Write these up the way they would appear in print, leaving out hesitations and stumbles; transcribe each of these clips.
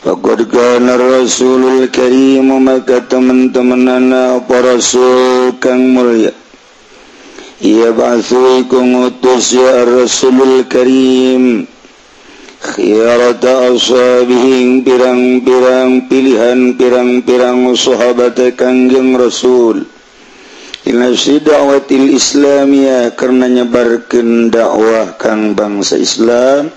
Faqad kana Rasulul Karim, maka teman-temanana para rasul kang mulya ia ba'thu iku ngutus ya Rasulul Karim khiyarata ashabihi pirang-pirang pilihan pirang-pirang sahabat kangjeng Rasul ila da'watil islamiyah karena nyebarkeun dakwah kang bangsa Islam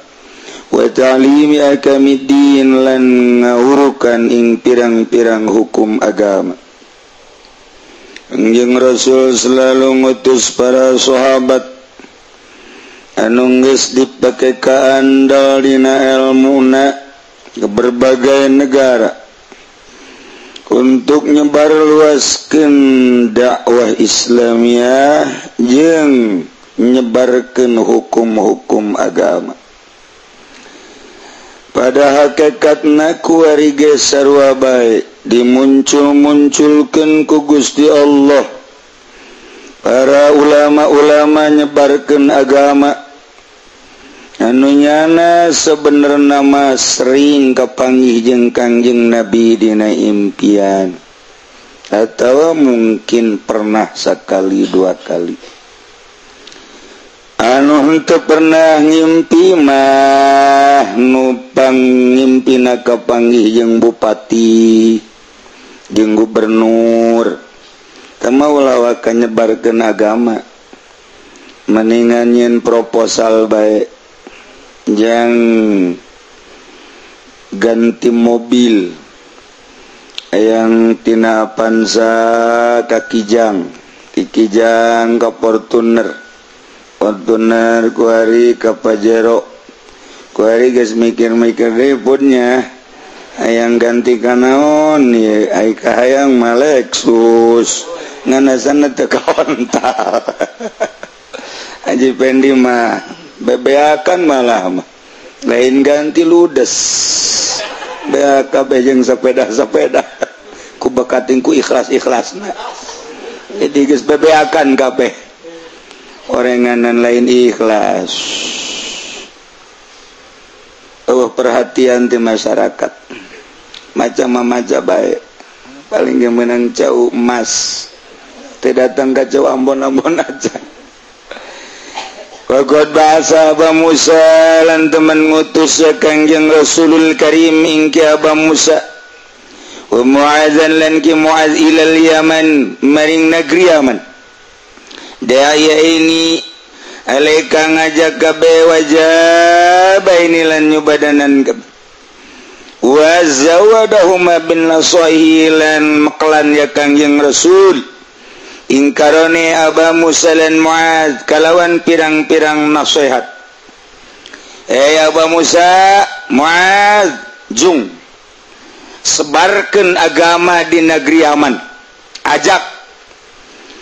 wa ta'limi akamiddin lan ngawurukan ing pirang-pirang hukum agama. Kangjeng Rasul selalu ngutus para sahabat anu geus dipake kaandal dina ilmuna ke berbagai negara untuk nyebar luaskeun dakwah Islamiyah jeung nyebarkeun hukum-hukum agama. Pada hakikatna kuari ge sarua bae dimuncul-munculkeun ku Gusti Allah para ulama-ulama nyebarkeun agama anu nyana sebenarna mah sering kapanggih jeung Kangjeng Nabi dina impian atau mungkin pernah sekali dua kali. Anu henteu pernah ngimpi mah nupang ngimpina kapanggih jeung bupati jeung gubernur tama ulah ka nyebarkeun agama mendingan nyen proposal bae jang ganti mobil yang tina Avanza ka Kijang ka Fortuner kuari ka Pajero kuari geus mikir-mikir ributnya hayang ganti ka naon ye ai ka hayang mah Lexus nganasanna teu kaontal Haji Pendi mah bebeakan malah mah lain ganti ludes beak kabeh jeung sepeda-sepeda ku bakating ku ikhlas-ikhlasna jadi geus bebeakan kabeh orenganan lain ikhlas. Perhatian di masyarakat macam-macam baik paling yang menang jauh emas tidak datang ke jauh ambon-ambon aja. Kagod bahasa Aba Musa lan teman ngutus Kangjeng Rasulul Karim ingki Aba Musa wa Mu'adzan lan ki Mu'adz ilal Yaman maring negeri Yaman. Daya ini alaika ngajak kabe wajah ini lan nyubadanan kabe wa zawadahuma bin nasahi lan maklan ya Kangjeng Rasul ingkarone Aba Musa lan Mu'adz kalawan pirang-pirang nasihat. Aba Musa Mu'adz jung sebarkeun agama di negeri Yaman ajak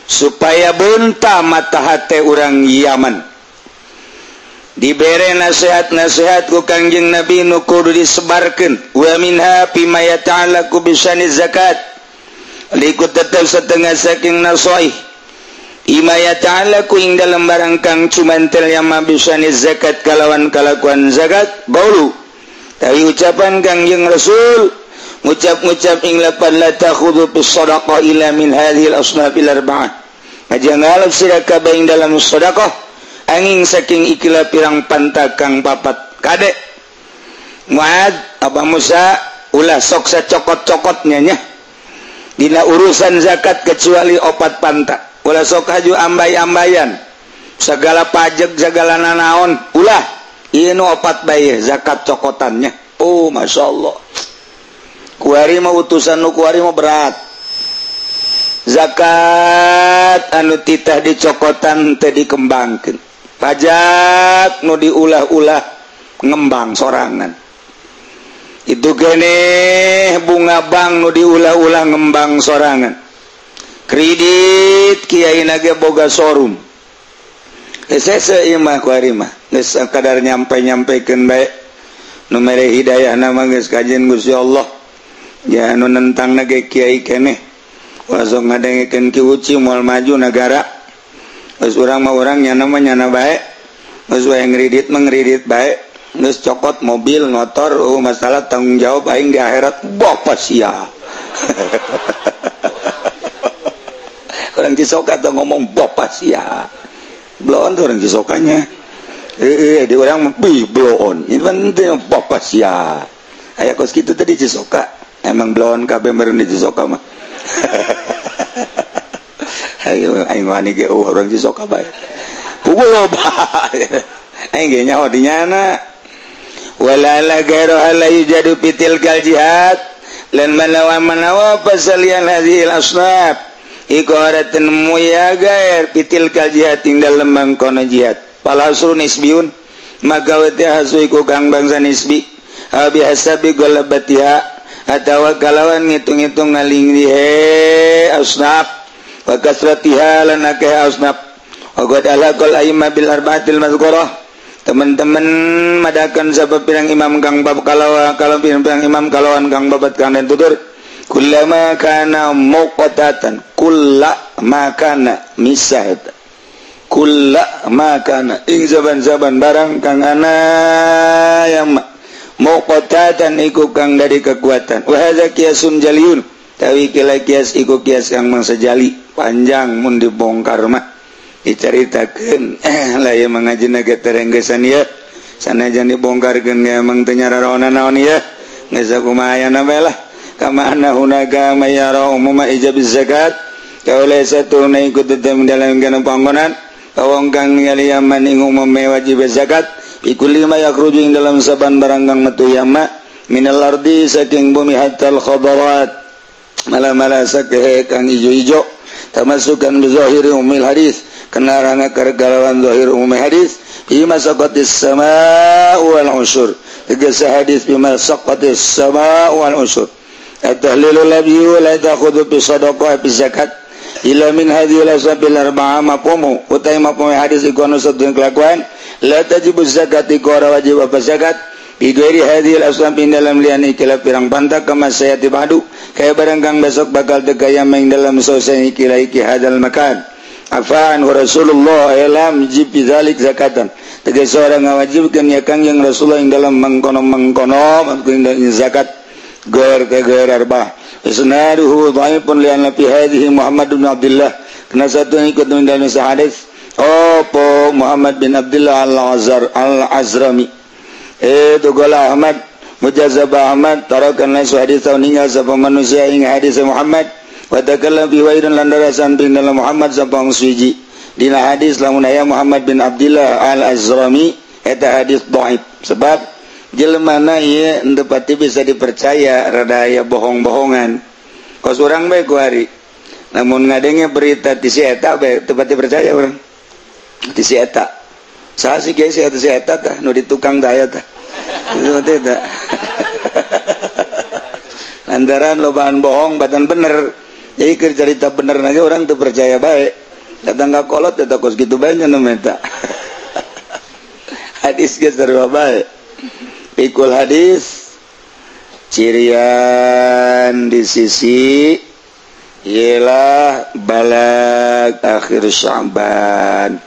supaya bentah mata hati orang Yaman dibere nasihat-nasihat ku Kangjeng Nabi nu kudu disebarkeun wa minha bima yata'allaqu bisani zakat likut tetap setengah saking nasihat ima yata'allaqu ing dalam barang kang cumantel yang bisani zakat kalawan kalakuan zakat baulu tapi ucapan Kangjeng Rasul ngucap-ngucap ing lapan la takhudhu bis sadaqah ila min hadhil asnafil arba'ah aja ngalap sira kabeh ing dalam sedekah angin saking ikilah pirang pantakang papat kade Mu'adz Aba Musa ulah sok sacokot-cokotnya nya dina urusan zakat kecuali opat pantak ulah sok haju ambay-ambayan segala pajak segala nanaon ulah ieu nu opat bae zakat cokotannya. Oh masyaallah kuari mah utusan nu kuari mah berat zakat anu titah dicokotan teu dikembangkeun pajak nu diulah-ulah ngembang sorangan itu keneh bunga bank nu diulah-ulah ngembang sorangan kredit kiai nage boga showroom esese imah kuari mah geus kadar nyampe-nyampekeun bae nu mere hidayah nama geus kajen Gusti Allah ya anu nentang nage kiai keneh wasok ngadengekeun ki uci moal maju negara geus urang mah urang nyana mah nyana bae geus wae ngridit mah ngridit bae geus cokot mobil motor masalah tanggung jawab aing di akhirat bapak sia. Orang Cisoka tuh ngomong bapak sia. Bloon tuh orang Cisokanya. Di orang bloon. Ini penting bapak sia. Aya kos kitu tadi Cisoka. Emang bloon kabeh meureun di Cisoka mah. Ayo aing wani ge orang Cisoka bae. Puguh bae. Aing ge nyaho di nyana. Wala la gairu ala yujadu pitil kal jihad lan manawa pasalian hadhil asnaf iku aratan muya gair pitil kal jihad ing dalem mangkono jihad palasru nisbiun maka wete hasu iku kang bangsa nisbi abi hasabi galabatiha atawa kalawan ngitung-ngitung ngalingrihe asnaf wa kasratiha lan akeh asnaf wa qad alaqal aimma bil arba'atil mazkurah teman-teman madakan sabab pirang imam kang bab kalau pirang imam kalawan kang babat kang den tutur kullama kana muqatatan kullama kana misah kullama kana ing zaban-zaban barang kang ana yang muqatatan iku kang dari kekuatan wa hadza qiyasun jaliyun tawi kila qiyas iku qiyas kang mangsa jali panjang mun dibongkar mah diceritakeun lah ya mangajina ge terenggesan ya sanajan dibongkarkeun ge emang teu nyararona naon ya geus kumaha aya bae lah kama anna hunaka mayara umuma ijabiz zakat kaula satuna ikut tetep dalam kana panggonan kawong kang ningali yaman ing umum wajib zakat iku lima yakruju ing dalam saban barang kang metu yama minal ardi saking bumi hatal khadarat mala-mala sakeh kang ijo-ijo tamasukan bi zahiri umil hadis kena rangga kergalawan zahir umum hadis bima saqatis sama wal usyur tegese hadis bima saqatis sama wal usyur at-tahlilul labyi la ta'khudhu bi sadaqah bi zakat ila min hadhil asbil arba'a maqamu utai maqam hadis iku anu sadun kelakuan la tajibu zakat iku ora wajib apa zakat bi ghairi hadhil asbab dalam lian ikilah pirang pantak kama sayati badu kaya barang kang besok bakal tegaya main dalam sosai ikilah iki hadal makan afaan Rasulullah alam jibi zalik zakatan tegese orang ngawajibkeun ya kang yang Rasulullah ing dalam mengkono ing zakat gair ke gair arbah isnaduhu dhaifun li anna fi hadhihi Muhammad bin Abdullah kena satu ikut dalam hadis opo Muhammad bin Abdullah al-Azrami itu gola Ahmad mujazab Ahmad tarakan lain hadis tahun ninggal sapa manusia ing hadis Muhammad wa takallam fi waidun landarasan bin dalam Muhammad sapa suci dina hadis lamun aya Muhammad bin Abdullah al-Azrami eta hadis dhaif sebab jelema ieu henteu pati bisa dipercaya rada aya bohong-bohongan kos urang bae ku ari namun ngadenge berita ti si eta bae teu pati percaya urang ti si eta saha si kieu si eta tah nu di tukang tah aya tah itu teh tah lantaran lobaan bohong batan bener jadi keur cerita bener aja orang teu percaya bae datang ka kolot eta kos kitu bae nya meta hadis ge sarua bae ikul hadis cirian di sisi ialah balag akhir Sya'ban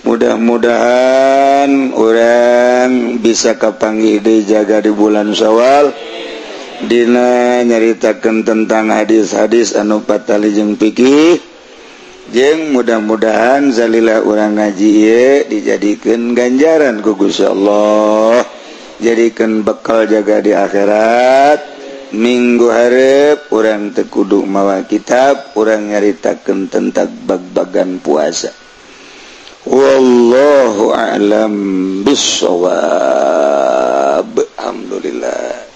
mudah-mudahan orang bisa kapanggih dijaga di bulan Syawal dina nyaritakeun tentang hadis-hadis anu patali jeung fikih jeung mudah-mudahan zalila urang ngaji ieu dijadikeun ganjaran ku Gusti Allah jadikan bekal jaga di akhirat minggu hareup urang teu kudu mawa kitab urang nyaritakeun tentang bag-bagan puasa wallahu a'lam bissawab alhamdulillah.